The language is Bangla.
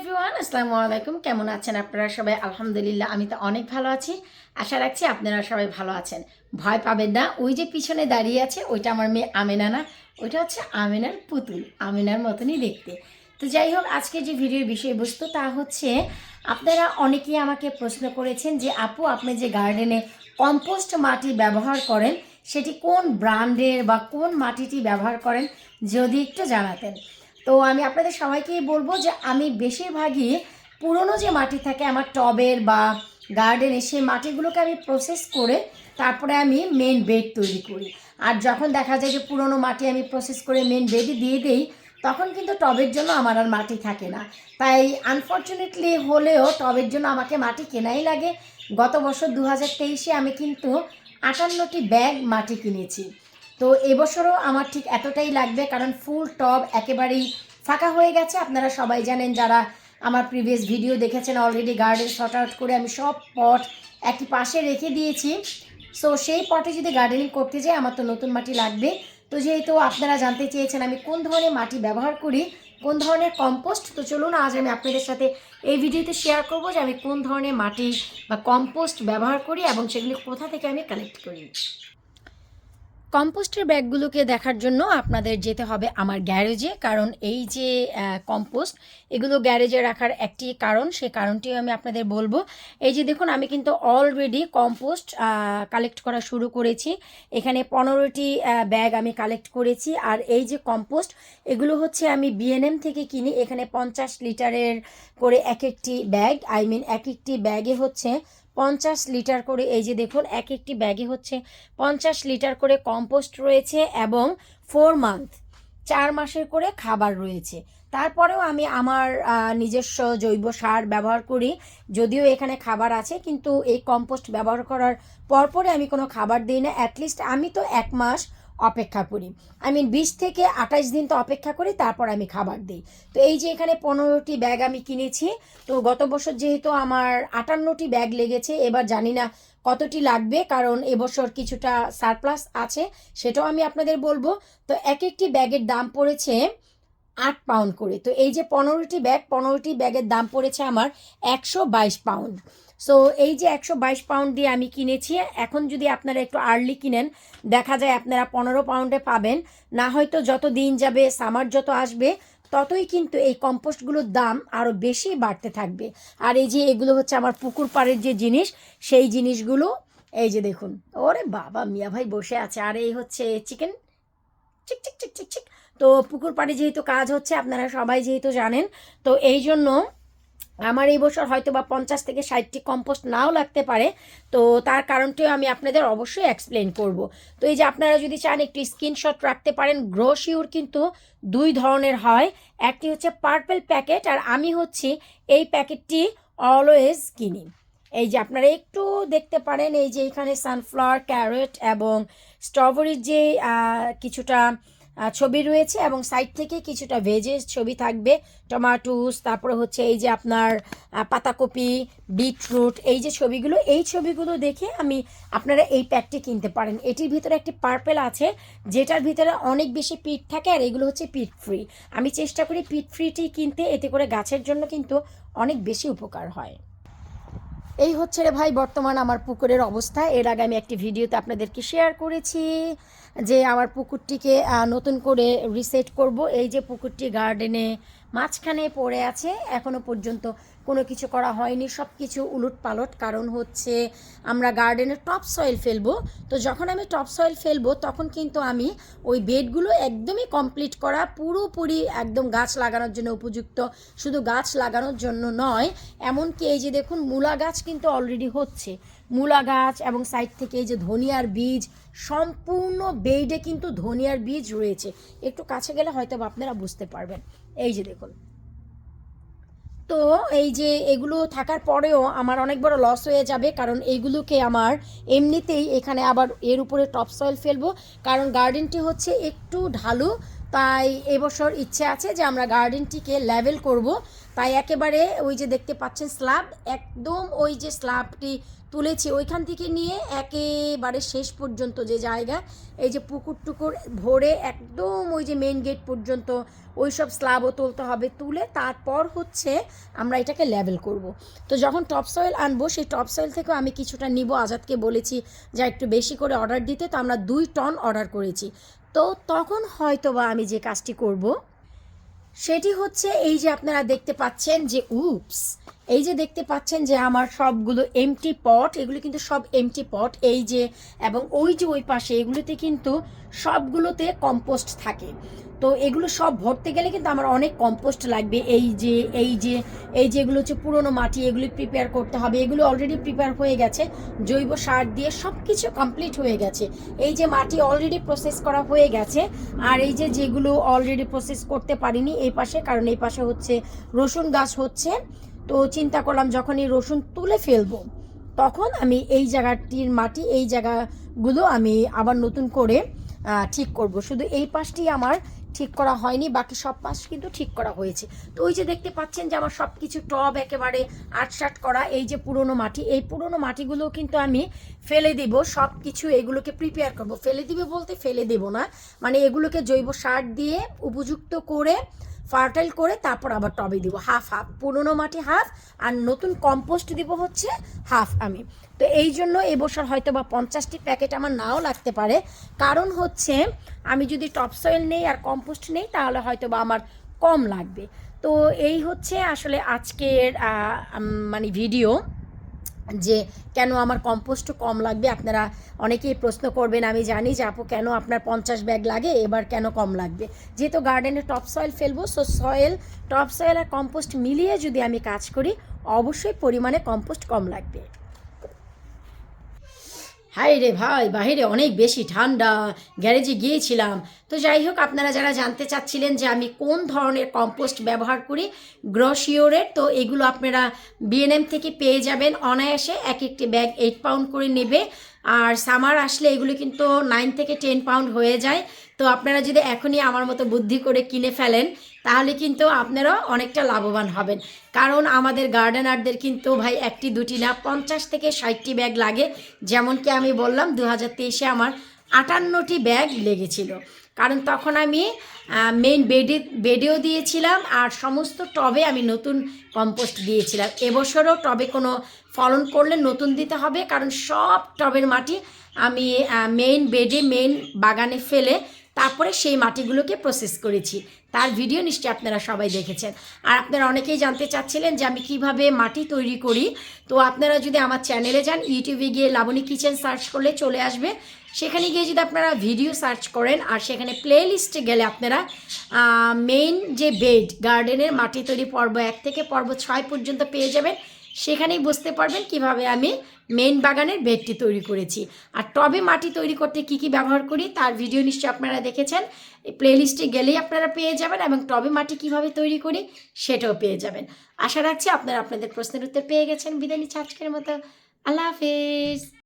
এভরিওয়ান, আসসালামু আলাইকুম। কেমন আছেন আপনারা সবাই? আলহামদুলিল্লাহ, আমি তো অনেক ভালো আছি। আশা রাখছি আপনারা সবাই ভালো আছেন। ভয় পাবেন না, ওই যে পিছনে দাঁড়িয়ে আছে ওইটা আমার মেয়ে আমেনা না, ওইটা হচ্ছে আমেনার পুতুল, আমেনার মতনই দেখতে। তো যাই হোক, আজকে যে ভিডিওর বিষয়বস্তু তা হচ্ছে, আপনারা অনেকেই আমাকে প্রশ্ন করেছেন যে আপু, আপনি যে গার্ডেনে কম্পোস্ট মাটি ব্যবহার করেন সেটি কোন ব্র্যান্ডের বা কোন মাটিটি ব্যবহার করেন, যদি একটু জানাতেন। তো আমি আপনাদের সবাইকেই বলবো যে আমি বেশিরভাগই পুরনো যে মাটি থাকে আমার টবের বা গার্ডেনে, সেই মাটিগুলোকে আমি প্রসেস করে তারপরে আমি মেন বেড তৈরি করি। আর যখন দেখা যায় যে পুরনো মাটি আমি প্রসেস করে মেন বেডে দিয়ে দিই, তখন কিন্তু টবের জন্য আমার আর মাটি থাকে না। তাই আনফর্চুনেটলি হলেও টবের জন্য আমাকে মাটি কেনাই লাগে। গত বছর 2023-এ আমি কিন্তু 58টি ব্যাগ মাটি কিনেছি। তো এবছরও আমার ঠিক এতটাই লাগবে, কারণ ফুল টব একেবারেই ফাঁকা হয়ে গেছে। আপনারা সবাই জানেন, যারা আমার প্রিভিয়াস ভিডিও দেখেছেন, অলরেডি গার্ডেন শর্ট আউট করে আমি সব পট একটি পাশে রেখে দিয়েছি। সো সেই পটে যদি গার্ডেনিং করতে যাই, আমার তো নতুন মাটি লাগবে। তো যেহেতু আপনারা জানতে চেয়েছেন আমি কোন ধরনের মাটি ব্যবহার করি, কোন ধরনের কম্পোস্ট, তো চলুন আজ আমি আপনাদের সাথে এই ভিডিওতে শেয়ার করব যে আমি কোন ধরনের মাটি বা কম্পোস্ট ব্যবহার করি এবং সেগুলি কোথা থেকে আমি কালেক্ট করি। কম্পোস্টের ব্যাগগুলোকে দেখার জন্য আপনাদের যেতে হবে আমার গ্যারেজে, কারণ এই যে কম্পোস্ট, এগুলো গ্যারেজে রাখার একটি কারণ, সে কারণটিও আমি আপনাদের বলবো। এই যে দেখুন, আমি কিন্তু অলরেডি কম্পোস্ট কালেক্ট করা শুরু করেছি। এখানে 15টি ব্যাগ আমি কালেক্ট করেছি। আর এই যে কম্পোস্ট, এগুলো হচ্ছে আমি বিএনএম থেকে কিনি। এখানে 50 লিটারের করে এক একটি ব্যাগ, এক একটি ব্যাগে হচ্ছে 50 লিটার করে। এই যে দেখুন, এক একটি ব্যাগে হচ্ছে 50 লিটার করে কম্পোস্ট রয়েছে এবং 4 মাসের করে খাবার রয়েছে। তারপরেও আমি আমার নিজস্ব জৈব সার ব্যবহার করি। যদিও এখানে খাবার আছে, কিন্তু এই কম্পোস্ট ব্যবহার করার পরপরে আমি কোনো খাবার দিই না। অ্যাটলিস্ট আমি তো 1 মাস অপেক্ষা করি, 20 থেকে 28 দিন তো অপেক্ষা করি, তারপর আমি খাবার দিই। তো এই যে এখানে 15টি ব্যাগ আমি কিনেছি। তো গত বছর যেহেতু আমার 58টি ব্যাগ লেগেছে, এবার জানি না কতটি লাগবে, কারণ এবছর কিছুটা সারপ্লাস আছে, সেটাও আমি আপনাদের বলবো। তো এক একটি ব্যাগের দাম পড়েছে 8 পাউন্ড করে। তো এই যে 15টি ব্যাগের দাম পড়েছে আমার 122 পাউন্ড। সো এই যে 122 পাউন্ড দিয়ে আমি কিনেছি। এখন যদি আপনারা একটু আর্লি কিনেন, দেখা যায় আপনারা 15 পাউন্ডে পাবেন। না হয়তো যত দিন যাবে, সামার যত আসবে, ততই কিন্তু এই কম্পোস্টগুলোর দাম আরও বেশি বাড়তে থাকবে। আর এই যে এগুলো হচ্ছে আমার পুকুর পাড়ের যে জিনিস, সেই জিনিসগুলো এই যে দেখুন। ওরে বাবা, মিয়া ভাই বসে আছে। আর এই হচ্ছে চিকেন, চিক চিক চিক চিক চিক। তো পুকুর পাড়ে যেহেতু কাজ হচ্ছে, আপনারা সবাই যেহেতু জানেন, তো এই জন্য আমার এই বছর হয়তো বা 50 থেকে 60টি কম্পোস্ট নাও লাগতে পারে। তো তার কারণটিও আমি আপনাদের অবশ্যই এক্সপ্লেন করব। তো এই যে আপনারা যদি চান একটু স্ক্রিনশট রাখতে পারেন। গ্রো শিওর কিন্তু 2 ধরনের হয়, একটি হচ্ছে পার্পল প্যাকেট, আর আমি হচ্ছে এই প্যাকেটটি অলওয়েজ কিনি। এই যে আপনারা একটু দেখতে পারেন, এই যে এখানে সানফ্লাওয়ার, ক্যারট এবং স্ট্রবেরির যে কিছুটা ছবি রয়েছে, এবং সাইড থেকে কিছুটা ভেজেস ছবি থাকবে, টমাটোস, তারপরে হচ্ছে এই যে আপনার পাতাকপি, বিটরুট, এই যে ছবিগুলো, এই ছবিগুলো দেখে আপনারা এই প্যাকটি কিনতে পারেন। এটির ভিতরে একটি পার্পেল আছে, যেটার ভিতরে অনেক বেশি পিট থাকে, আর এগুলো হচ্ছে পিট ফ্রি। আমি চেষ্টা করি পিট ফ্রিটি কিনতে, এতে করে গাছের জন্য কিন্তু অনেক বেশি উপকার হয়। এই হচ্ছে রে ভাই বর্তমান আমার পুকুরের অবস্থা। এর আগে আমি একটি ভিডিওতে আপনাদেরকে শেয়ার করেছি যে আমার পুকুরটিকে নতুন করে রিসেট করব। এই যে পুকুরটি গার্ডেনে মাঝখানে পড়ে আছে, এখনও পর্যন্ত কোনো কিছু করা হয়নি, সব কিছু উলট পালট। কারণ হচ্ছে আমরা গার্ডেনে টপ সয়েল ফেলবো। তো যখন আমি টপ সয়েল ফেলবো, তখন কিন্তু আমি ওই বেডগুলো একদমই কমপ্লিট করা, পুরোপুরি একদম গাছ লাগানোর জন্য উপযুক্ত। শুধু গাছ লাগানোর জন্য নয়, এমনকি এই যে দেখুন, মূলা গাছ কিন্তু অলরেডি হচ্ছে। মূলা গাছ এবং সাইড থেকে এই যে ধনিয়ার বীজ, সম্পূর্ণ বেডে কিন্তু ধনিয়ার বীজ রয়েছে। একটু কাছে গেলে হয়তো আপনারা বুঝতে পারবেন। এই যে দেখুন। তো এই যে এগুলো থাকার পরেও আমার অনেক বড় লস হয়ে যাবে, কারণ এইগুলোকে আমার এমনিতেই এখানে আবার এর উপরে টপ সয়েল ফেলবো, কারণ গার্ডেনটি হচ্ছে একটু ঢালু। তাই এবছর ইচ্ছে আছে যে আমরা গার্ডেনটিকে লেভেল করব। তাই একেবারে ওই যে দেখতে পাচ্ছেন স্ল্যাব, একদম ওই যে স্ল্যাবটি তুলেছি ওইখান থেকে নিয়ে একেবারে শেষ পর্যন্ত যে জায়গা, এই যে পুকুর টুকুর ভরে একদম ওই যে মেন গেট পর্যন্ত ওই সব স্ল্যাবও তুলতে হবে, তুলে তারপর হচ্ছে আমরা এটাকে লেভেল করব। তো যখন টপ সয়েল আনবো সেই টপ সয়েল থেকেও আমি কিছুটা নিব, আজাদকে বলেছি যা একটু বেশি করে অর্ডার দিতে, তো আমরা 2 টন অর্ডার করেছি। তো তখন হয়তো বা আমি যে কাজটি করব সেটি হচ্ছে এই যে আপনারা দেখতে পাচ্ছেন যে এই যে দেখতে পাচ্ছেন যে আমার সবগুলো এমটি পট, এগুলো কিন্তু সব এমটি পট, এই যে এবং ওই যে ওই পাশে এগুলোতে কিন্তু সবগুলোতে কম্পোস্ট থাকে। তো এগুলো সব ভরতে গেলে কিন্তু আমার অনেক কম্পোস্ট লাগবে। এই যে এগুলো হচ্ছে পুরনো মাটি, এগুলি প্রিপেয়ার করতে হবে। এগুলো অলরেডি প্রিপেয়ার হয়ে গেছে, জৈব সার দিয়ে সব কিছু কমপ্লিট হয়ে গেছে। এই যে মাটি অলরেডি প্রসেস করা হয়ে গেছে। আর এই যে যেগুলো অলরেডি প্রসেস করতে পারিনি এই পাশে, কারণ এই পাশে হচ্ছে রসুন গাছ হচ্ছে। তো চিন্তা করলাম যখন এই রসুন তুলে ফেলবো তখন আমি এই জায়গাটির মাটি, এই জায়গাগুলো আমি আবার নতুন করে ঠিক করব। শুধু এই পাশটি আমার ঠিক করা হয়নি, বাকি সব পাশ কিন্তু ঠিক করা হয়েছে। তো ওই যে দেখতে পাচ্ছেন যে আমার সব কিছু টব একেবারে আটসাট করা। এই যে পুরনো মাটি, এই পুরনো মাটিগুলো কিন্তু আমি ফেলে দেব, সব কিছু এগুলোকে প্রিপেয়ার করব। ফেলে দিবে বলতে ফেলে দেব না, মানে এগুলোকে জৈব সার দিয়ে উপযুক্ত করে ফার্টাইল করে তারপর আবার টবে দিব। হাফ হাফ, পুরনো মাটি হাফ আর নতুন কম্পোস্ট দিব হচ্ছে হাফ আমি। তো এই জন্য এবছর হয়তো বা 50টি প্যাকেট আমার নাও লাগতে পারে, কারণ হচ্ছে আমি যদি টপ সয়েল নেই আর কম্পোস্ট নেই তাহলে হয়তো বা আমার কম লাগবে। তো এই হচ্ছে আসলে আজকের মানে ভিডিও, যে কেন আমার কম্পোস্ট কম লাগবে। আপনারা অনেকেই প্রশ্ন করবেন, আমি জানি যে আপু কেন আপনার 50 ব্যাগ লাগে, এবার কেন কম লাগবে। যেহেতু গার্ডেনে টপ সয়েল ফেলবো, সো টপ সয়েল আর কম্পোস্ট মিলিয়ে যদি আমি কাজ করি অবশ্যই পরিমাণে কম্পোস্ট কম লাগবে। হাই রে ভাই, বাহিরে অনেক বেশি ঠান্ডা, গ্যারেজে গিয়েছিলাম। তো যাই হোক, আপনারা যারা জানতে চাচ্ছিলেন যে আমি কোন ধরনের কম্পোস্ট ব্যবহার করি গ্রোশিওরের, তো এগুলো আপনারা বিএনএম থেকে পেয়ে যাবেন অনায়াসে। এক একটি ব্যাগ 8 পাউন্ড করে নেবে, আর সামার আসলে এগুলো কিন্তু 9 থেকে 10 পাউন্ড হয়ে যায়। তো আপনারা যদি এখনই আমার মতো বুদ্ধি করে কিনে ফেলেন তাহলে কিন্তু আপনারাও অনেকটা লাভবান হবেন। কারণ আমাদের গার্ডেনারদের কিন্তু ভাই একটি দুটি না 50 থেকে 60টি ব্যাগ লাগে। যেমন কি আমি বললাম 2023-এ আমার 58টি ব্যাগ লেগেছিল, কারণ তখন আমি মেইন বেডেও দিয়েছিলাম আর সমস্ত টবে আমি নতুন কম্পোস্ট দিয়েছিলাম। এবছরও টবে কোনো ফলন করলে নতুন দিতে হবে, কারণ সব টবের মাটি আমি মেইন বাগানে ফেলে তারপরে সেই মাটিগুলোকে প্রসেস করেছি। তার ভিডিও নিশ্চয়ই আপনারা সবাই দেখেছেন। আর আপনারা অনেকেই জানতে চাচ্ছিলেন যে আমি কিভাবে মাটি তৈরি করি। তো আপনারা যদি আমার চ্যানেলে যান, ইউটিউবে গিয়ে লাবণী কিচেন সার্চ করলে চলে আসবে। সেখানে গিয়ে যদি আপনারা ভিডিও সার্চ করেন আর সেখানে প্লে লিস্টে গেলে আপনারা মেইন যে বেড গার্ডেনের মাটি তৈরি পর্ব 1 থেকে পর্ব 6 পর্যন্ত পেয়ে যাবেন। সেখানেই বুঝতে পারবেন কিভাবে আমি মেইন বাগানের বেডটি তৈরি করেছি। আর টবে মাটি তৈরি করতে কি কি ব্যবহার করি তার ভিডিও নিশ্চয়ই আপনারা দেখেছেন। এই প্লেলিস্টে গেলেই আপনারা পেয়ে যাবেন, এবং টবে মাটি কিভাবে তৈরি করি সেটাও পেয়ে যাবেন। আশা রাখছি আপনারা আপনাদের প্রশ্নের উত্তর পেয়ে গেছেন। বিদায় নিচ্ছি আজকের মতো। আল্লাহ হাফেজ।